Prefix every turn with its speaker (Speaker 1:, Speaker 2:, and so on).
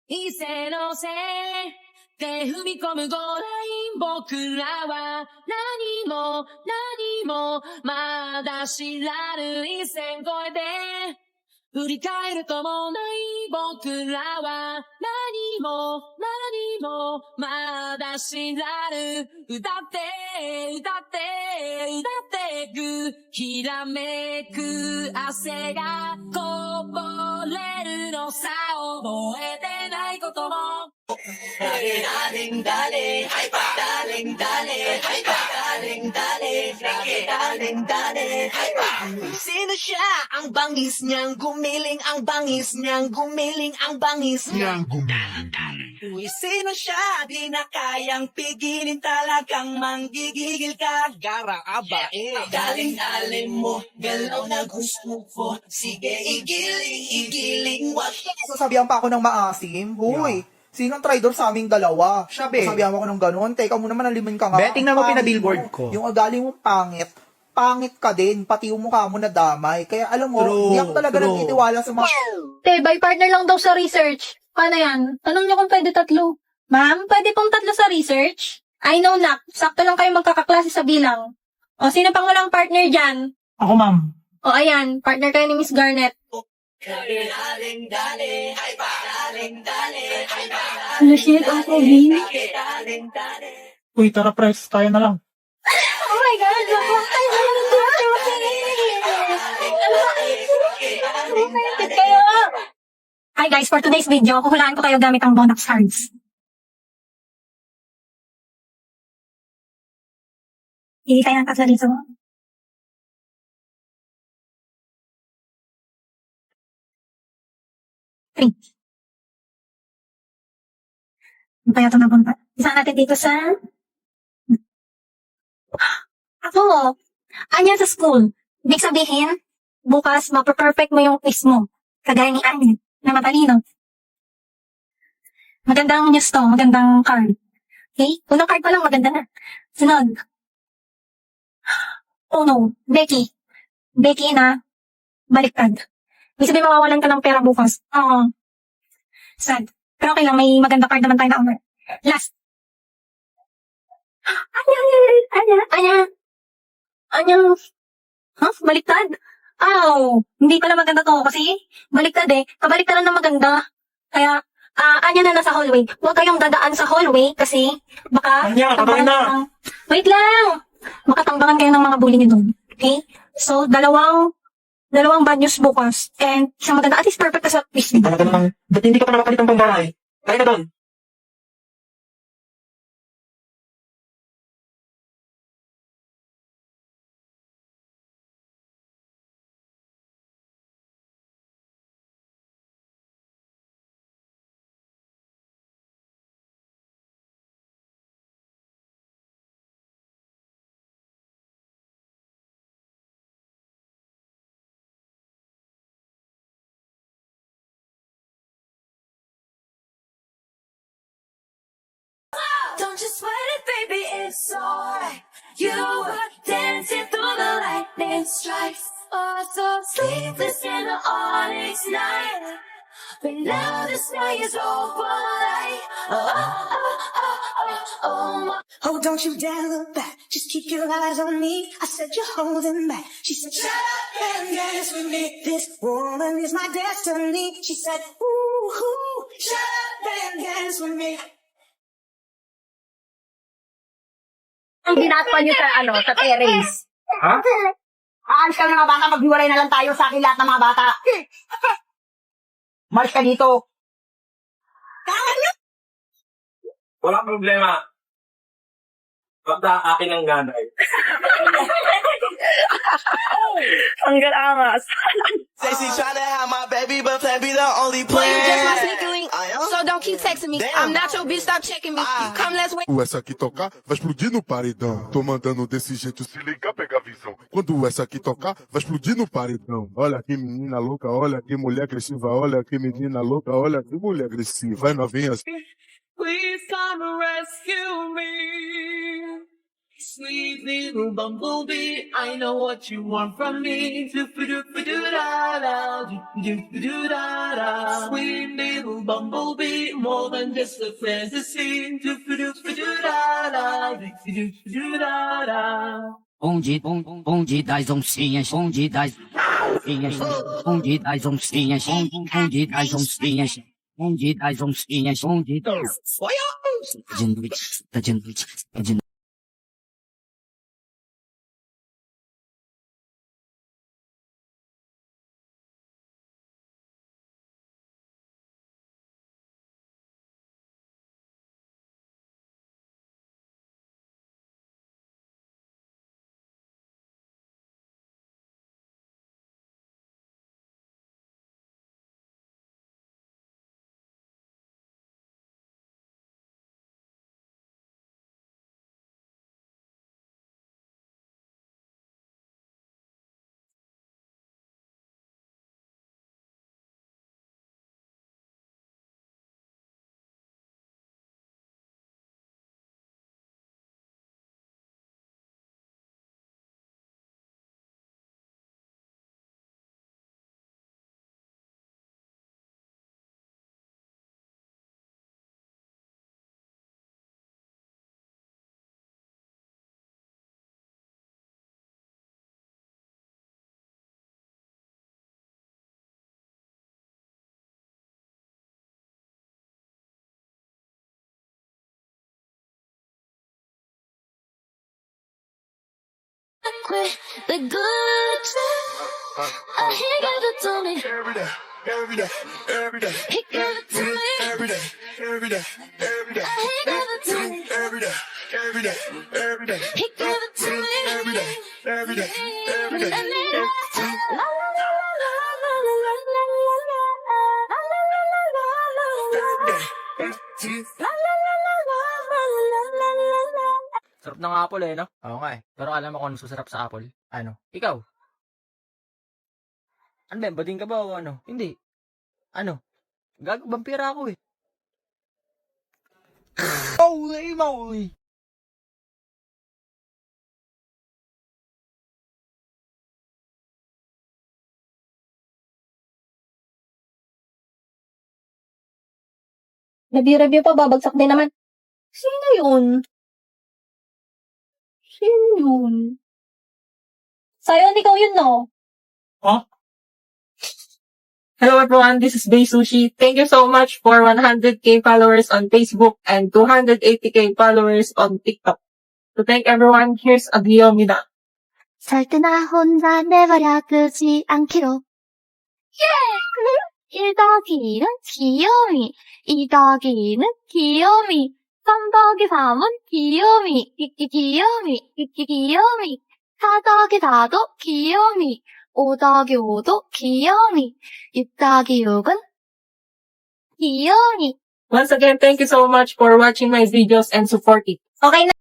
Speaker 1: 異性のせいで踏み込むゴーライン僕らは何もまだ知らぬ一線越えて振り返るともない僕らは何もまだ知らぬ歌ってくひらめく汗がこぼれるのさ覚えてないことも
Speaker 2: Sino siya? Ang bangis niyang gumiling, ang bangis niyang gumiling, ang bangis niyang Uy, sino siya? Di na kayang pigilin, talagang manggigigil ka. Gara abae. Daling-daling mo, galaw na gusto ko. Sige, igiling, wag.
Speaker 3: Sasabihan pa ako ng maasim. Hoy, sinong traidor sa aming dalawa?
Speaker 4: Siya, be.
Speaker 3: Sabihan mo ako ng ganun. Teka mo naman, alimin ka nga.
Speaker 4: Be, tingnan mo
Speaker 3: Ang pangit
Speaker 4: pinabillboard
Speaker 3: mo.
Speaker 4: ko.
Speaker 3: Yung ugali mong pangit ka din. Pati yung mukha mo na damay. Kaya alam mo,
Speaker 4: True,
Speaker 3: hindi ako talaga
Speaker 4: true.
Speaker 3: nagtitiwala sa mga...
Speaker 5: Te, by partner lang daw sa research. Paano yan? Tanong niyo kung pwede tatlo. Ma'am, pwede pong tatlo sa research? I know, nak. Sakto lang kayo magkakaklase sa bilang. O, sino pang walang partner dyan?
Speaker 4: Ako, ma'am.
Speaker 5: O, ayan. Partner kayo ni Miss Garnet. Ano shit? Ako, Vin?
Speaker 4: Uy, tara, press. Tayo na lang.
Speaker 5: Oh my God! Excited kayo! Hi guys, for today's video, kuhulaan ko kayo gamit ang Bonax cards. Hindi tayo ng tatlo dito. Three. Ano kaya ito nabunta? Isa natin dito sa... Ako, anya sa school. Ibig sabihin, bukas mapaperfect mo yung quiz mo. Kagaya ni Anya, na matalino. Magandang news to, magandang card. Okay? Unang card pa lang, maganda na. Sunod. Oh no, Becky. Becky na, baliktad. Ibig sabihin, mawawalan ka ng pera bukas. Oo. Sad. Pero okay lang, may maganda card naman tayo na over. Last. Anya. Huh? Baliktad? Aw, hindi pala maganda to kasi baliktad eh. Kabaliktaran na maganda. Kaya, anya na nasa hallway. Huwag kayong dadaan sa hallway kasi baka...
Speaker 4: Anya,
Speaker 5: tambangan
Speaker 4: na.
Speaker 5: kayo ng- Wait lang! Baka tambangan kayo ng mga bully niyo doon. Okay? So, dalawang bad news bukas. And isang maganda. At least perfect ka sa quiz.
Speaker 4: Talaga naman. Ba't hindi ka pa nakapalit ng pangbahay? Kaya na doon.
Speaker 1: Don't you sweat it, baby, it's alright. You were dancing through the lightning strikes. Oh, so sleepless in the onyx night. But now the sky is overlight. Oh.
Speaker 2: Oh, don't you dare look back. Just keep your eyes on me. I said you're holding back. She said, shut up and dance with me. This woman is my destiny. She said, ooh, shut up and dance with me.
Speaker 6: Ang ginagawa niyo sa, sa terrace.
Speaker 4: Ha?
Speaker 6: Aalis ka ng mga bata, maghiwalay na lang tayo sa akin lahat ng mga bata. Malis ka dito.
Speaker 7: Walang problema. Basta akin ang ganay.
Speaker 6: Ang galangas.
Speaker 2: Say she's trying to have my baby, but plan be the only plan.
Speaker 1: You just my sneaky link,
Speaker 2: I am.
Speaker 1: so don't keep texting me.
Speaker 2: Damn.
Speaker 1: I'm not your bitch, stop checking me. Come, let's wait.
Speaker 8: Quando essa aqui tocar, vai explodir no paredão. Tô mandando desse jeito, se ligar, pega a visão. Quando essa aqui tocar, vai explodir no paredão. Olha que menina louca, olha que mulher agressiva, olha que menina louca, olha que mulher agressiva. Vai novinha.
Speaker 1: Please come and rescue me. Sweet little bumblebee, I know what you want from me. Doop-a-doop-a-doo-da-da, doop-a-doop-a-doo-da-da. Sweet little
Speaker 2: bumblebee, more than just a fantasy. Do-do-do-do-da-da, do-do-do-do-da-da.
Speaker 9: Onde das oncinhas, onde das oncinhas, onde das oncinhas, onde das oncinhas, onde das oncinhas, onde de noite, tá de noite, tá de noite.
Speaker 1: Quit the good time. He gave it to me.
Speaker 8: Every day, every day, every day,
Speaker 1: He gave it to me.
Speaker 8: every day, every day, every day,
Speaker 1: He gave it to me.
Speaker 8: every day, every day, every day,
Speaker 1: He gave it to me.
Speaker 8: every day, every day, every day.
Speaker 1: La la la la la la la la la la la la la la la la la.
Speaker 10: Sarap ng apple eh, no? Oo nga eh. Pero alam mo kung ano susarap sa apple? Ano? Ikaw? Ano ba? Bading ka ba o ano? Hindi. Ano? Gago, vampira ako eh. Holy moly!
Speaker 5: Review pa, babagsak din naman. Sino yun? Sino yun? Sayon, ikaw yun, no?
Speaker 6: Hello everyone, this is Bay Sushi. Thank you so much for 100k followers on Facebook and 280k followers on TikTok. To thank everyone, here's a Guillaume.
Speaker 1: 절대 나 혼자 내버려두지 않기로. 예! 1 더하기는 귀요미, 2 더하기는 귀요미, 3 더하기 3은 귀요미, 귀요미, 귀요미, 4 더하기 4도 귀요미, 5 더하기 5도 귀요미, 6 더하기 6은 귀요미.
Speaker 6: Once again, thank you so much for watching my videos and support it.
Speaker 5: Okay na.